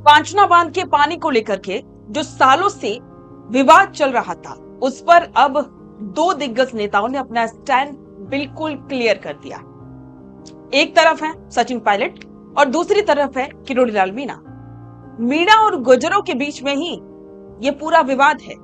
पांचना बांध के पानी को लेकर के जो सालों से विवाद चल रहा था, उस पर अब दो दिग्गज नेताओं ने अपना स्टैंड बिल्कुल क्लियर कर दिया। एक तरफ है सचिन पायलट और दूसरी तरफ है किरोड़ीलाल मीणा। मीणा और गुर्जरों के बीच में ही ये पूरा विवाद है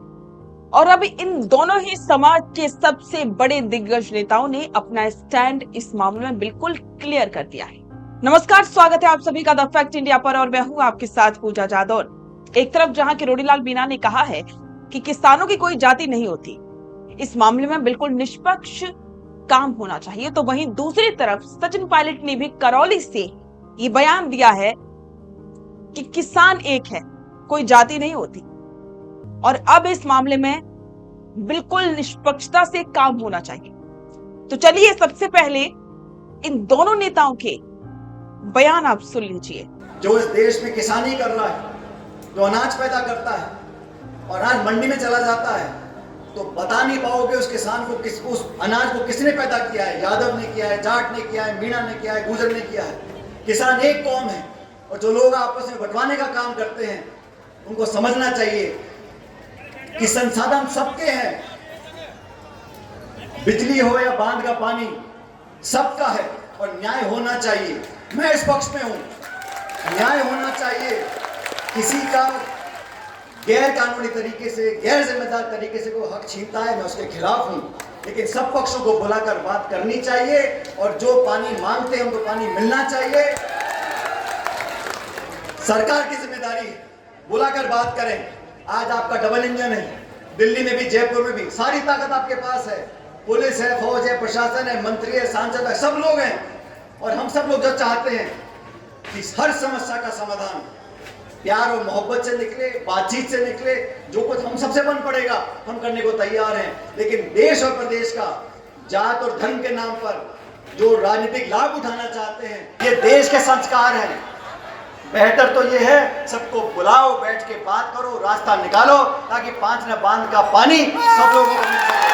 और अब इन दोनों ही समाज के सबसे बड़े दिग्गज नेताओं ने अपना स्टैंड इस मामले में बिल्कुल क्लियर कर दिया है। नमस्कार, स्वागत है आप सभी का द फैक्ट इंडिया पर और मैं हूं आपके साथ पूजा जादौर। एक तरफ जहां किरोड़ीलाल मीणा ने कहा है कि किसानों की कोई जाति नहीं होती, इस मामले में बिल्कुल निष्पक्ष काम होना चाहिए, तो वहीं दूसरी तरफ सचिन पायलट ने भी करौली से ये बयान दिया है कि किसान एक है, कोई जाति नहीं होती और अब इस मामले में बिल्कुल निष्पक्षता से काम होना चाहिए। तो चलिए सबसे पहले इन दोनों नेताओं के बयान आप सुन लीजिए। जो इस देश में किसानी कर रहा है, जो अनाज पैदा करता है और अनाज मंडी में चला जाता है, तो बता नहीं पाओगे उस किसान को उस अनाज को किसने पैदा किया है। यादव ने किया है, जाट ने किया है, मीणा ने किया है, गुर्जर ने किया है। किसान एक कौम है और जो लोग आपस में बंटवाने का काम करते हैं उनको समझना चाहिए कि संसाधन सबके हैं। बिजली हो या बांध का पानी सबका है और न्याय होना चाहिए। मैं इस पक्ष में हूं, न्याय होना चाहिए। किसी का गैर कानूनी तरीके से, गैर जिम्मेदार तरीके से कोई हक छीनता है, मैं उसके खिलाफ हूं, लेकिन सब पक्षों को बुलाकर बात करनी चाहिए और जो पानी मांगते हैं उनको पानी मिलना चाहिए। सरकार की जिम्मेदारी है, बुलाकर बात करें। आज आपका डबल इंजन है, दिल्ली में भी, जयपुर में भी, सारी ताकत आपके पास है। पुलिस है, फौज है, प्रशासन है, मंत्री है, सांसद है, सब लोग हैं और हम सब लोग जो चाहते हैं कि हर समस्या का समाधान प्यार और मोहब्बत से निकले, बातचीत से निकले। जो कुछ हम सबसे बन पड़ेगा हम करने को तैयार हैं, लेकिन देश और प्रदेश का जात और धर्म के नाम पर जो राजनीतिक लाभ उठाना चाहते हैं, ये देश के संस्कार हैं। बेहतर तो ये है सबको बुलाओ, बैठ के बात करो, रास्ता निकालो ताकि पांचना बांध का पानी सब लोगों को मिल सके।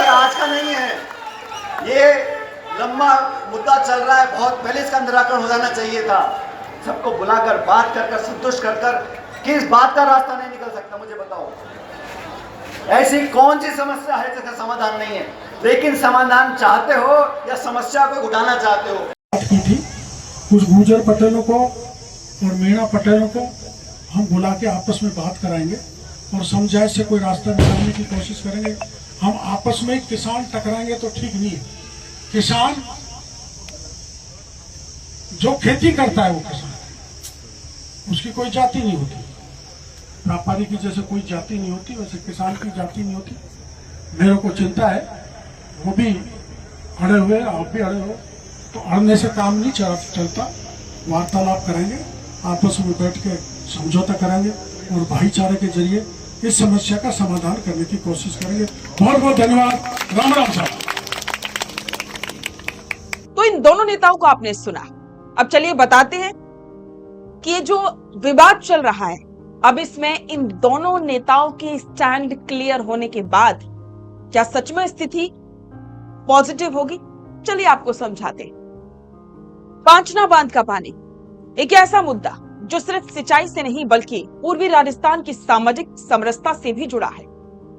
आज का नहीं है, ये लंबा मुद्दा चल रहा है, बहुत पहले इसका निराकरण हो जाना चाहिए था। सबको बुलाकर बात कर संतुष्ट कर किस बात का रास्ता नहीं निकल सकता, मुझे बताओ। ऐसी कौन सी समस्या है जिसका समाधान नहीं है? लेकिन समाधान चाहते हो या समस्या को उठाना चाहते हो? की थी कुछ गुर्जर पटेलों को और मीणा पटेलों को हम बुला के आपस में बात कराएंगे और समझाइश से कोई रास्ता निकालने की कोशिश करेंगे। हम आपस में किसान टकराएंगे तो ठीक नहीं है। किसान जो खेती करता है वो किसान, उसकी कोई जाति नहीं होती। व्यापारी की जैसे कोई जाति नहीं होती, वैसे किसान की जाति नहीं होती। मेरे को चिंता है, वो भी अड़े हुए, आप भी अड़े हो, तो अड़ने से काम नहीं चलता। वार्तालाप करेंगे, आपस में बैठ के समझौता करेंगे और भाईचारे के जरिए इस समस्या का समाधान करने की कोशिश करेंगे। बहुत बहुत धन्यवाद। राम राम साहब। तो इन दोनों नेताओं को आपने सुना। अब चलिए बताते हैं कि ये जो विवाद चल रहा है, अब इसमें इन दोनों नेताओं की स्टैंड क्लियर होने के बाद क्या सच में स्थिति पॉजिटिव होगी? चलिए आपको समझाते हैं। पांचना बांध का पानी एक ऐसा मुद्दा जो सिर्फ सिंचाई से नहीं बल्कि पूर्वी राजस्थान की सामाजिक समरसता से भी जुड़ा है।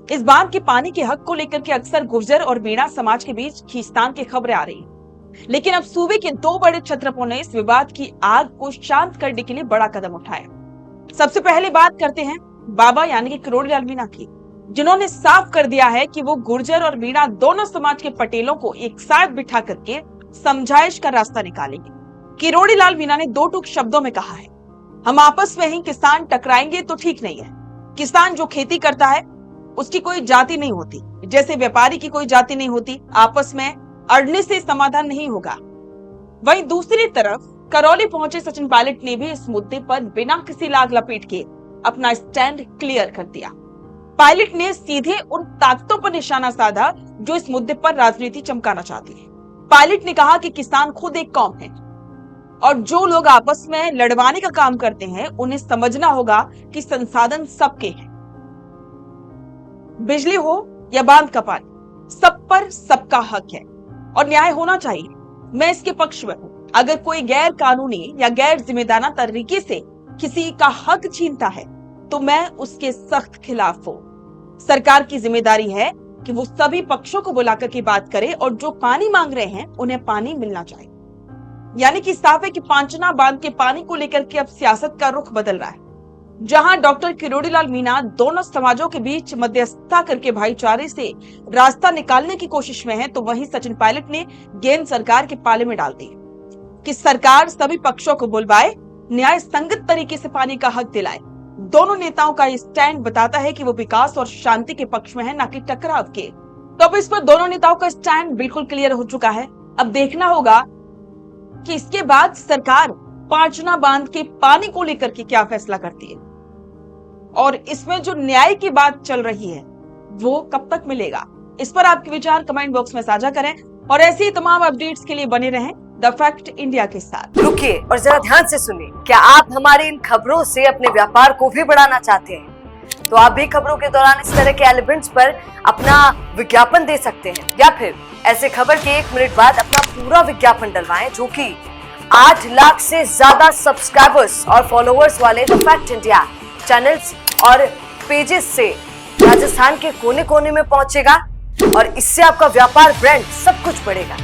इस बांध के पानी के हक को लेकर के अक्सर गुर्जर और मीणा समाज के बीच खींचतान की खबरें आ रही हैं। लेकिन अब सूबे के दो बड़े क्षत्रपों ने इस विवाद की आग को शांत करने के लिए बड़ा कदम उठाया। सबसे पहले बात करते हैं बाबा यानी कि किरोड़ीलाल मीणा की, जिन्होंने साफ कर दिया है कि वो गुर्जर और मीणा दोनों समाज के पटेलों को एक साथ बिठा करके समझाइश का रास्ता निकालेंगे। किरोड़ीलाल मीणा ने दो टूक शब्दों में कहा है, हम आपस में ही किसान टकराएंगे तो ठीक नहीं है। किसान जो खेती करता है उसकी कोई जाति नहीं होती, जैसे व्यापारी की कोई जाति नहीं होती। आपस में अड़ने से समाधान नहीं होगा। वहीं दूसरी तरफ करौली पहुंचे सचिन पायलट ने भी इस मुद्दे पर बिना किसी लाग लपेट के अपना स्टैंड क्लियर कर दिया। पायलट ने सीधे उन ताकतों पर निशाना साधा जो इस मुद्दे पर राजनीति चमकाना चाहती है। पायलट ने कहा कि किसान खुद एक कौम है और जो लोग आपस में लड़वाने का काम करते हैं उन्हें समझना होगा कि संसाधन सबके हैं। बिजली हो या बांध का पानी, सब पर सबका हक है और न्याय होना चाहिए। मैं इसके पक्ष में हूं। अगर कोई गैर कानूनी या गैर जिम्मेदाराना तरीके से किसी का हक छीनता है तो मैं उसके सख्त खिलाफ हूं। सरकार की जिम्मेदारी है कि वो सभी पक्षों को बुलाकर के बात करे और जो पानी मांग रहे हैं उन्हें पानी मिलना चाहिए। यानी कि साफ है कि पांचना बांध के पानी को लेकर के अब सियासत का रुख बदल रहा है। जहां डॉक्टर किरोड़ीलाल मीणा दोनों समाजों के बीच मध्यस्थता करके भाईचारे से रास्ता निकालने की कोशिश में है, तो वहीं सचिन पायलट ने गेंद सरकार के पाले में डाल दी कि सरकार सभी पक्षों को बुलवाए, न्याय संगत तरीके से पानी का हक दिलाए। दोनों नेताओं का स्टैंड बताता है कि वो विकास और शांति के पक्ष में है, न कि टकराव के। तो अब इस पर दोनों नेताओं का स्टैंड बिल्कुल क्लियर हो चुका है। अब देखना होगा कि इसके बाद सरकार पांचना बांध के पानी को लेकर के क्या फैसला करती है और इसमें जो न्याय की बात चल रही है वो कब तक मिलेगा। इस पर आपके विचार कमेंट बॉक्स में साझा करें और ऐसी ही तमाम अपडेट्स के लिए बने रहें द फैक्ट इंडिया के साथ। रुकिए और जरा ध्यान से सुनिए। क्या आप हमारी इन खबरों से अपने व्यापार को भी बढ़ाना चाहते हैं? तो आप भी खबरों के दौरान इस तरह के एलिमेंट्स पर अपना विज्ञापन दे सकते हैं, या फिर ऐसे खबर के 1 मिनट बाद अपना पूरा विज्ञापन डलवाएं, जो कि 8 लाख से ज्यादा सब्सक्राइबर्स और फॉलोअर्स वाले द फैक्ट इंडिया चैनल्स और पेजेस से राजस्थान के कोने कोने में पहुंचेगा और इससे आपका व्यापार, ब्रांड सब कुछ बढ़ेगा।